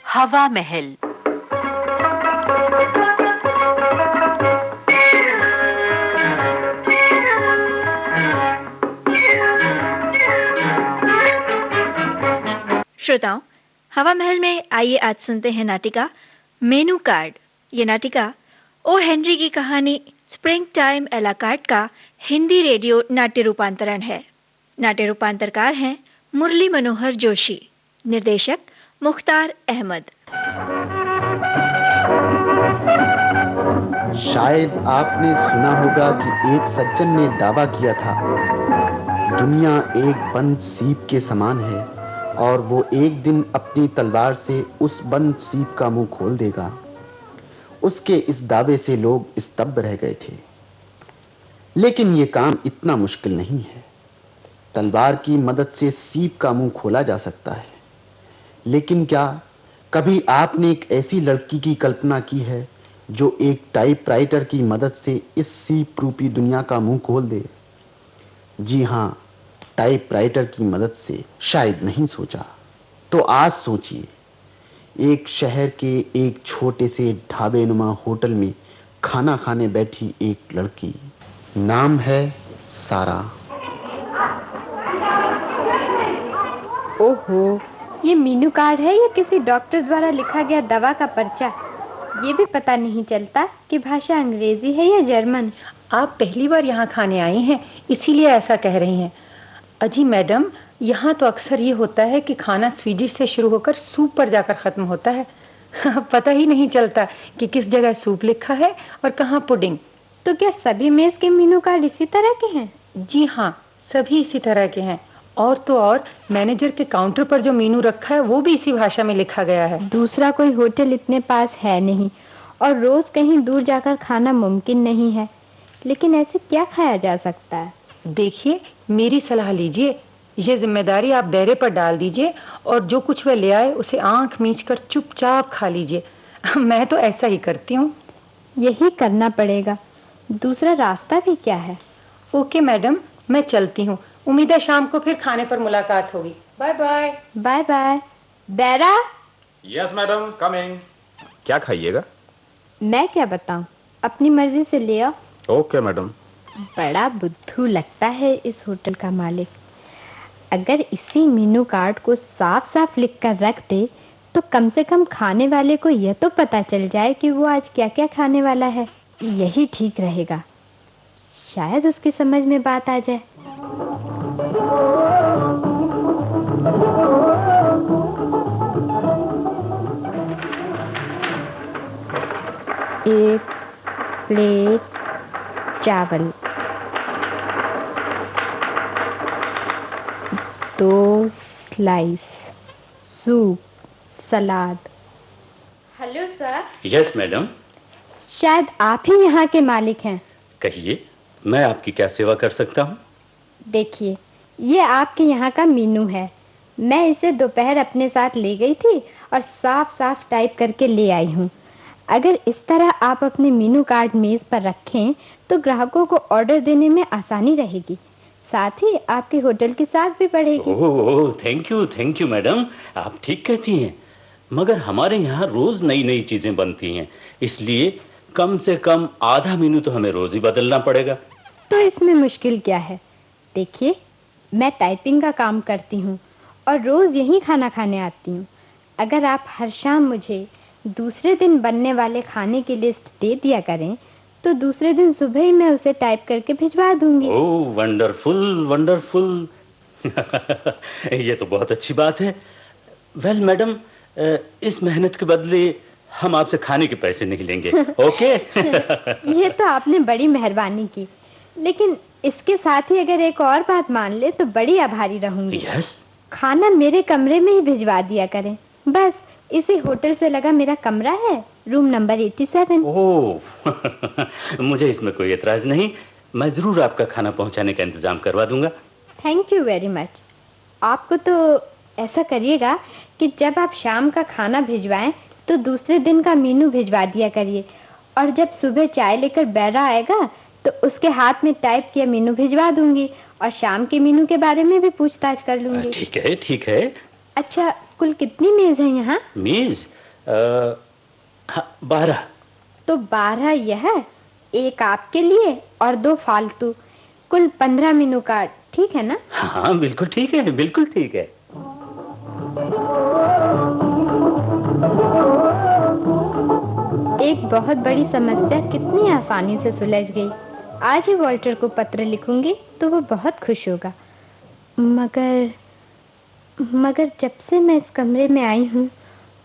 हवा महल। श्रोताओं, हवा महल में आइए आज सुनते हैं नाटिका मेनू कार्ड। ये नाटिका ओ हेनरी की कहानी स्प्रिंग टाइम एला कार्ड का हिंदी रेडियो नाट्य रूपांतरण है। नाट्य रूपांतरकार हैं मुरली मनोहर जोशी, निर्देशक मुख्तार अहमद। शायद आपने सुना होगा कि एक सज्जन ने दावा किया था, दुनिया एक बंद सीप के समान है और वो एक दिन अपनी तलवार से उस बंद सीप का मुंह खोल देगा। उसके इस दावे से लोग स्तब्ध रह गए थे। लेकिन ये काम इतना मुश्किल नहीं है। तलवार की मदद से सीप का मुंह खोला जा सकता है, लेकिन क्या कभी आपने एक ऐसी लड़की की कल्पना की है जो एक टाइपराइटर की मदद से इस सीप रूपी दुनिया का मुंह खोल दे? जी हां, टाइपराइटर की मदद से शायद नहीं सोचा, तो आज सोचिए। एक शहर के एक छोटे से ढाबेनुमा होटल में खाना खाने बैठी एक लड़की, नाम है सारा। ओहो, ये मेनू कार्ड है या किसी डॉक्टर द्वारा लिखा गया दवा का पर्चा? ये भी पता नहीं चलता कि भाषा अंग्रेजी है या जर्मन। आप पहली बार यहाँ खाने आई हैं, इसीलिए ऐसा कह रही हैं। अजी मैडम, यहाँ तो अक्सर ये होता है कि खाना स्वीडिश से शुरू होकर सूप पर जाकर ख़त्म होता है। पता ही नहीं चलता कि किस जगह सूप लिखा है और कहाँ पुडिंग। तो क्या सभी मेज़ के मेनू कार्ड इसी तरह के हैं? जी हाँ, सभी इसी तरह के हैं। और तो और मैनेजर के काउंटर पर जो मेनू रखा है वो भी इसी भाषा में लिखा गया है। दूसरा कोई होटल इतने पास है नहीं और रोज़ कहीं दूर जाकर खाना मुमकिन नहीं है। लेकिन ऐसे क्या खाया जा सकता है? देखिए, मेरी सलाह लीजिए। ये जिम्मेदारी आप बेरे पर डाल दीजिए और जो कुछ वह ले आए उसे आंख मीच कर चुपचाप खा लीजिए। मैं तो ऐसा ही करती हूँ। यही करना पड़ेगा। दूसरा रास्ता भी क्या है? ओके मैडम, मैं चलती हूँ। उम्मीद है शाम को फिर खाने पर मुलाकात होगी। Bye bye. Bye bye. Bearer. Yes madam, coming. क्या खाइएगा? मैं क्या बताऊं, अपनी मर्जी से ले आओ। Okay madam. बड़ा बुद्धू लगता है इस होटल का मालिक। अगर इसी मेनू कार्ड को साफ साफ लिख कर रख दे तो कम से कम खाने वाले को यह तो पता चल जाए कि वो आज क्या क्या खाने वाला है। यही ठीक रहेगा, शायद उसकी समझ में बात आ जाए। एक प्लेट चावल, 2 स्लाइस सूप, सलाद। Hello sir. Yes madam. शायद आप ही यहाँ के मालिक हैं। कहिए, मैं आपकी क्या सेवा कर सकता हूँ? देखिए, ये आपके यहाँ का मेनू है। मैं इसे दोपहर अपने साथ ले गई थी और साफ साफ टाइप करके ले आई हूँ। अगर इस तरह आप अपने मेनू कार्ड मेज पर रखें तो ग्राहकों को ऑर्डर देने में आसानी रहेगी, साथ ही आपके होटल की साख भी बढ़ेगी। ओह, थैंक यू मैडम, आप ठीक कहती हैं। मगर हमारे यहाँ रोज नई नई चीजें बनती हैं, इसलिए कम से कम आधा मेनू तो हमें रोज ही बदलना पड़ेगा। तो इसमें मुश्किल क्या है? देखिए, मैं टाइपिंग का काम करती हूँ और रोज यहीं खाना खाने आती हूँ। अगर आप हर शाम मुझे दूसरे दिन बनने वाले खाने की लिस्ट दे दिया करें तो दूसरे दिन सुबह ही मैं उसे टाइप करके भिजवा दूंगी। ओह, वंडरफुल। ये तो बहुत अच्छी बात है। वेल मैडम, इस मेहनत के बदले हम आपसे खाने के पैसे नहीं लेंगे। ओके? ये तो आपने बड़ी मेहरबानी की, लेकिन इसके साथ ही अगर एक और बात मान ले तो बड़ी आभारी रहूंगी। यस? खाना मेरे कमरे में ही भिजवा दिया करें। बस इसी होटल से लगा मेरा कमरा है, रूम नंबर 87। ओह, मुझे इसमें कोई एतराज नहीं। मैं जरूर आपका खाना पहुंचाने का इंतजाम करवा दूंगा। Thank you very much. आपको तो ऐसा करिएगा कि जब आप शाम का खाना भिजवाएं तो दूसरे दिन का मेनू भिजवा दिया करिए, और जब सुबह चाय लेकर बैरा आएगा तो उसके हाथ में टाइप किया मेनू भिजवा दूंगी और शाम के मेनू के बारे में भी पूछताछ कर लूंगी। ठीक है। अच्छा, कुल कितनी मेज है यहाँ? मेज? हाँ, 12। तो 12 यह, एक आपके लिए और 2 फालतू, कुल 15 मेनू कार्ड, ठीक है ना? हाँ बिल्कुल ठीक है, बिल्कुल ठीक है। एक बहुत बड़ी समस्या कितनी आसानी से सुलझ गई। आज ही वॉल्टर को पत्र लिखूंगी तो वो बहुत खुश होगा। मगर मगर जब से मैं इस कमरे में आई हूँ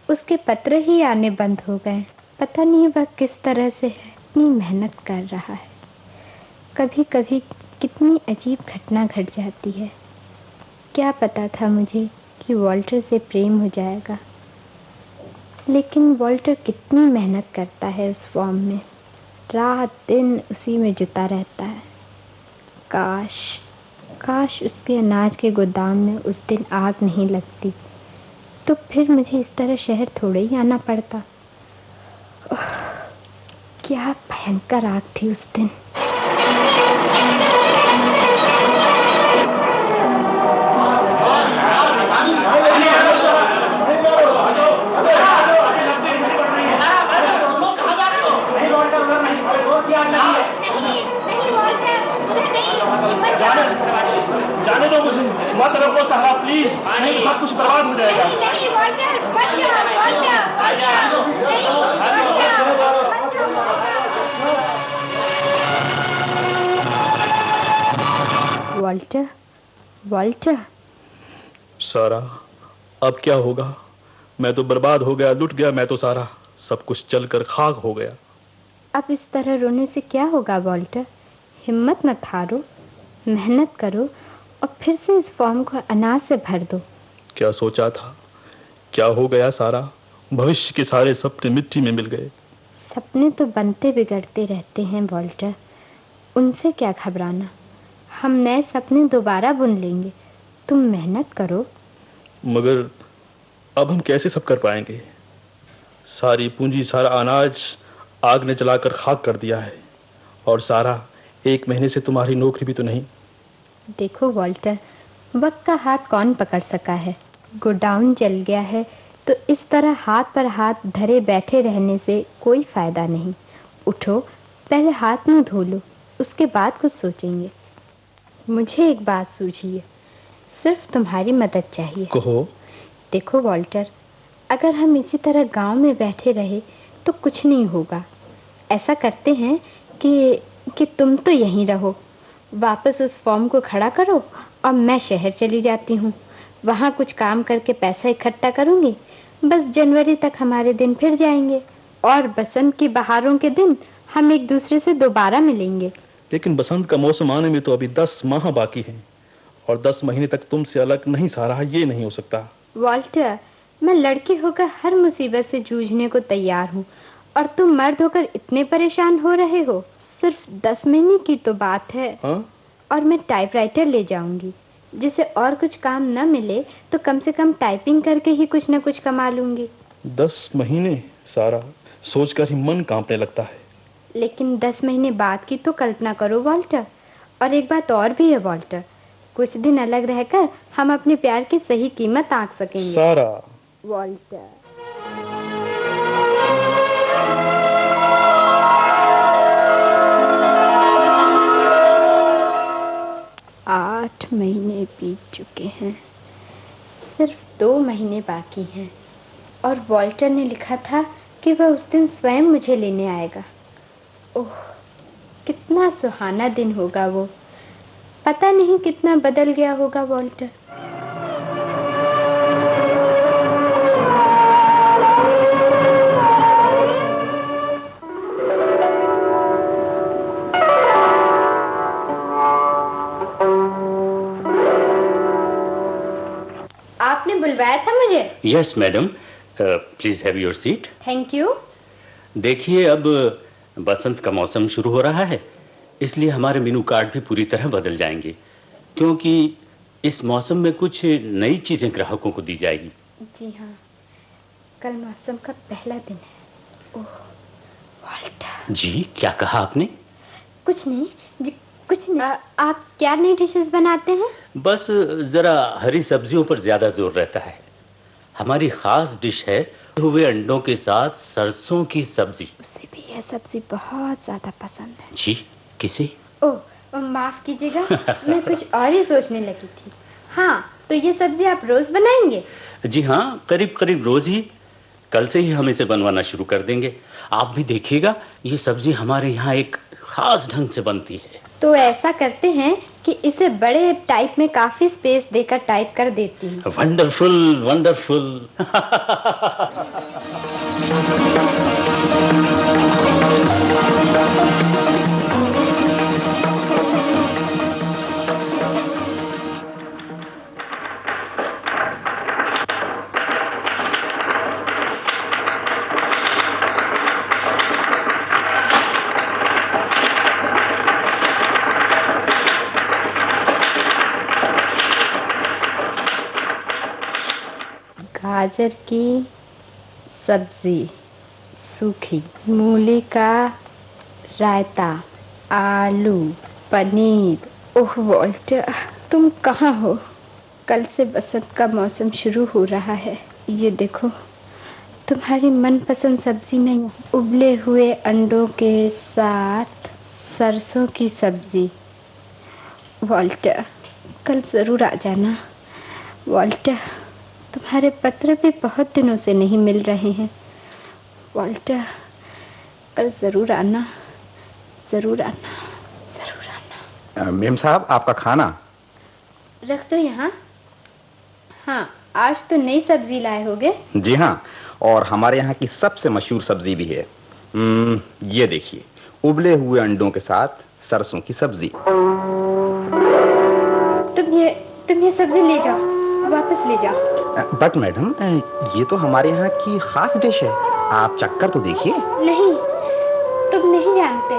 उसके पत्र ही आने बंद हो गए। पता नहीं वह किस तरह से है, इतनी मेहनत कर रहा है। कभी कभी कितनी अजीब घटना घट जाती है। क्या पता था मुझे कि वॉल्टर से प्रेम हो जाएगा, लेकिन वॉल्टर कितनी मेहनत करता है उस फॉर्म में, रात दिन उसी में जुटा रहता है। काश काश उसके अनाज के गोदाम में उस दिन आग नहीं लगती, तो फिर मुझे इस तरह शहर थोड़े ही आना पड़ता। ओह, क्या भयंकर आग थी उस दिन। जाने दो मुझे, मत रखो सहारा प्लीज, नहीं तो सब कुछ बर्बाद हो जाएगा। नहीं वॉल्टर, बच जा, वॉल्टर, वॉल्टर। सारा, अब क्या होगा? मैं तो बर्बाद हो गया, लुट गया मैं तो सारा, सब कुछ चलकर खाक हो गया। अब इस तरह रोने से क्या होगा वॉल्टर? हिम्मत मत हारो, मेहनत करो और फिर से इस फॉर्म को अनाज से भर दो। क्या सोचा था, क्या हो गया सारा? भविष्य के सारे सपने मिट्टी में मिल गए। सपने तो बनते बिगड़ते रहते हैं वॉल्टर, उनसे क्या घबराना। हम नए सपने दोबारा बुन लेंगे, तुम मेहनत करो। मगर अब हम कैसे सब कर पाएंगे? सारी पूंजी, सारा अनाज आग ने जलाकर खाक कर दिया है, और सारा 1 महीने से तुम्हारी नौकरी भी तो नहीं। देखो वॉल्टर, वक्त का हाथ कौन पकड़ सका है। गोडाउन जल गया है तो इस तरह हाथ पर हाथ धरे बैठे रहने से कोई फायदा नहीं। उठो, पहले हाथ मुंह धो लो, उसके बाद कुछ सोचेंगे। मुझे एक बात सूझी है, सिर्फ तुम्हारी मदद चाहिए। कहो। देखो वॉल्टर, अगर हम इसी तरह गांव में बैठे रहे तो कुछ नहीं होगा। ऐसा करते हैं कि तुम तो यहीं रहो, वापस उस फॉर्म को खड़ा करो और मैं शहर चली जाती हूँ। वहाँ कुछ काम करके पैसा इकट्ठा करूँगी। बस जनवरी तक हमारे दिन फिर जाएंगे और बसंत की बहारों के दिन हम एक दूसरे से दोबारा मिलेंगे। लेकिन बसंत का मौसम आने में तो अभी 10 माह बाकी हैं, और 10 महीने तक तुमसे अलग नहीं सारा, ये नहीं हो सकता। वॉल्टर, मैं लड़की होकर हर मुसीबत से जूझने को तैयार हूँ, और तुम मर्द होकर इतने परेशान हो रहे हो। सिर्फ 10 महीने की तो बात है। हाँ? और मैं टाइपराइटर ले जाऊंगी, जिसे और कुछ काम न मिले तो कम से कम टाइपिंग करके ही कुछ न कुछ कमा लूंगी। 10 महीने सारा, सोचकर ही मन कांपने लगता है। लेकिन 10 महीने बाद की तो कल्पना करो वॉल्टर। और एक बात और भी है वॉल्टर, कुछ दिन अलग रहकर हम अपने प्यार की सही कीमत आंक सकेंगे। सारा। वॉल्टर, 8 महीने बीत चुके हैं, सिर्फ 2 महीने बाकी हैं, और वॉल्टर ने लिखा था कि वह उस दिन स्वयं मुझे लेने आएगा। ओह, कितना सुहाना दिन होगा वो। पता नहीं कितना बदल गया होगा वॉल्टर। आपने बुलवाया था मुझे? Yes madam, please have your seat. Thank you. देखिए, अब बसंत का मौसम शुरू हो रहा है, इसलिए हमारे मेनू कार्ड भी पूरी तरह बदल जाएंगे, क्योंकि इस मौसम में कुछ नई चीजें ग्राहकों को दी जाएगी। जी हाँ, कल मौसम का पहला दिन है। ओह वॉल्टर। जी, क्या कहा आपने? कुछ नहीं जी, कुछ नहीं। आप क्या नई डिशेस बनाते हैं? बस जरा हरी सब्जियों पर ज्यादा जोर रहता है। हमारी खास डिश है हुए अंडों के साथ सरसों की सब्जी। उसे भी यह सब्जी बहुत ज्यादा पसंद है। जी, किसे? ओह, माफ कीजिएगा, मैं कुछ और ही सोचने लगी थी। हाँ, तो ये सब्जी आप रोज बनाएंगे? जी हाँ, करीब करीब रोज ही। कल से ही हम इसे बनवाना शुरू कर देंगे। आप भी देखिएगा, ये सब्जी हमारे यहाँ एक खास ढंग से बनती है। तो ऐसा करते हैं कि इसे बड़े टाइप में काफी स्पेस देकर टाइप कर देती हूँ। Wonderful, wonderful. गाजर की सब्जी, सूखी, मूली का रायता, आलू, पनीर। ओह वॉल्टर, तुम कहाँ हो? कल से बसंत का मौसम शुरू हो रहा है। ये देखो, तुम्हारी मनपसंद सब्जी में उबले हुए अंडों के साथ सरसों की सब्जी। वॉल्टर, कल जरूर आ जाना। वॉल्टर, तुम्हारे पत्र भी बहुत दिनों से नहीं मिल रहे हैं। वॉल्टर, कल जरूर आना, जरूर आना, जरूर आना। मेम साहब, आपका खाना रख दो यहाँ। हाँ, आज तो नई सब्जी लाए होगे। जी हाँ, और हमारे यहाँ की सबसे मशहूर सब्जी भी है। ये देखिए, उबले हुए अंडों के साथ सरसों की सब्जी। तुम ये सब्जी ले जाओ, वापस ले जाओ। बट मैडम, ये तो हमारे यहाँ की खास डिश है, आप चक्कर तो देखिए। नहीं, तुम नहीं जानते,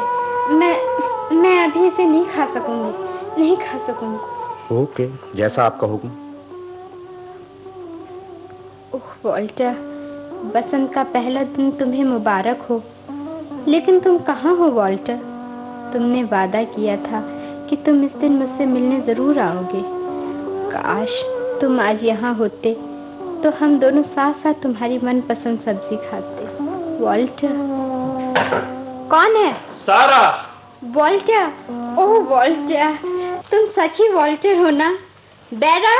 मैं अभी इसे नहीं खा सकूंगी, नहीं खा सकूंगी। ओके, जैसा आपका हुक्म। ओह वॉल्टर, बसंत का पहला दिन तुम्हें मुबारक हो। लेकिन तुम कहाँ हो वॉल्टर? तुमने वादा किया था कि तुम इस दिन मुझसे मिलने जरूर आओगे। काश तुम आज यहाँ होते तो हम दोनों साथ साथ तुम्हारी मनपसंद सब्जी खाते। वॉल्टर। कौन है? सारा। वॉल्टर, ओह वॉल्टर, तुम सच ही वॉल्टर हो ना? बेरा,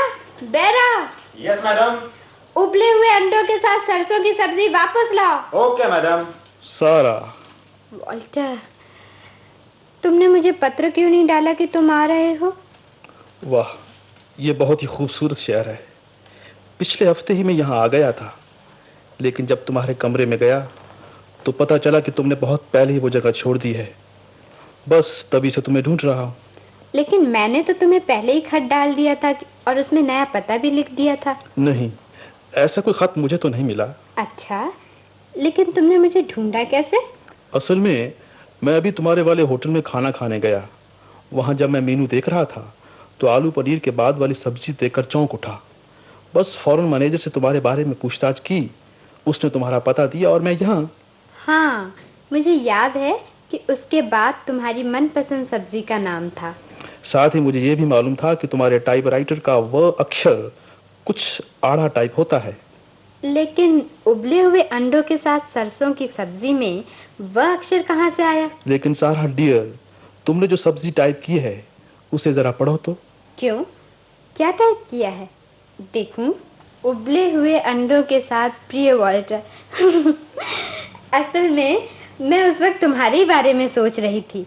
बेरा। Yes madam. उबले हुए अंडों के साथ सरसों की सब्जी वापस लाओ। Okay madam. सारा। वॉल्टर, तुमने मुझे पत्र क्यों नहीं डाला कि तुम आ रहे हो? वाह, ये बहुत ही खूबसूरत शहर है। पिछले हफ्ते ही मैं यहाँ आ गया था, लेकिन जब तुम्हारे कमरे में गया तो पता चला कि तुमने बहुत पहले ही वो जगह छोड़ दी है। बस तभी से तुम्हें ढूंढ रहा हूँ। लेकिन मैंने तो तुम्हें पहले ही खत डाल दिया था और उसमें नया पता भी लिख दिया था। नहीं, ऐसा कोई खत मुझे तो नहीं मिला। अच्छा, लेकिन तुमने मुझे ढूंढा कैसे? असल में मैं अभी तुम्हारे वाले होटल में खाना खाने गया। वहाँ जब मैं मेनू देख रहा था तो आलू पनीर के बाद वाली सब्जी देखकर चौंक उठा। बस फौरन मैनेजर से तुम्हारे बारे में पूछताछ की, उसने तुम्हारा पता दिया और मैं यहाँ। हाँ, मुझे याद है कि उसके बाद तुम्हारी मनपसंद सब्जी का नाम था। साथ ही मुझे ये भी मालूम था कि तुम्हारे टाइपराइटर का वह अक्षर कुछ आड़ा टाइप होता है। लेकिन उबले हुए अंडों के साथ सरसों की सब्जी में वह अक्षर कहाँ से आया? लेकिन सारा डियर, तुमने जो सब्जी टाइप की है उसे जरा पढ़ो तो। क्यों, क्या टाइप किया है? देखूं। उबले हुए अंडों के साथ प्रिय वॉल्टर। असल में मैं उस वक्त तुम्हारे ही बारे में सोच रही थी।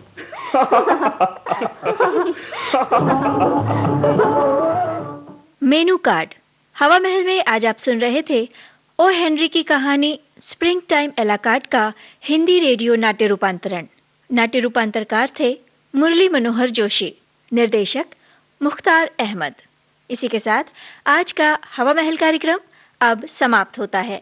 Menu card. हवा महल में आज आप सुन रहे थे ओ हेनरी की कहानी स्प्रिंग टाइम एलाकार्ड का हिंदी रेडियो नाट्य रूपांतरण। नाट्य रूपांतरकार थे मुरली मनोहर जोशी, निर्देशक मुख्तार अहमद। इसी के साथ आज का हवा महल कार्यक्रम अब समाप्त होता है।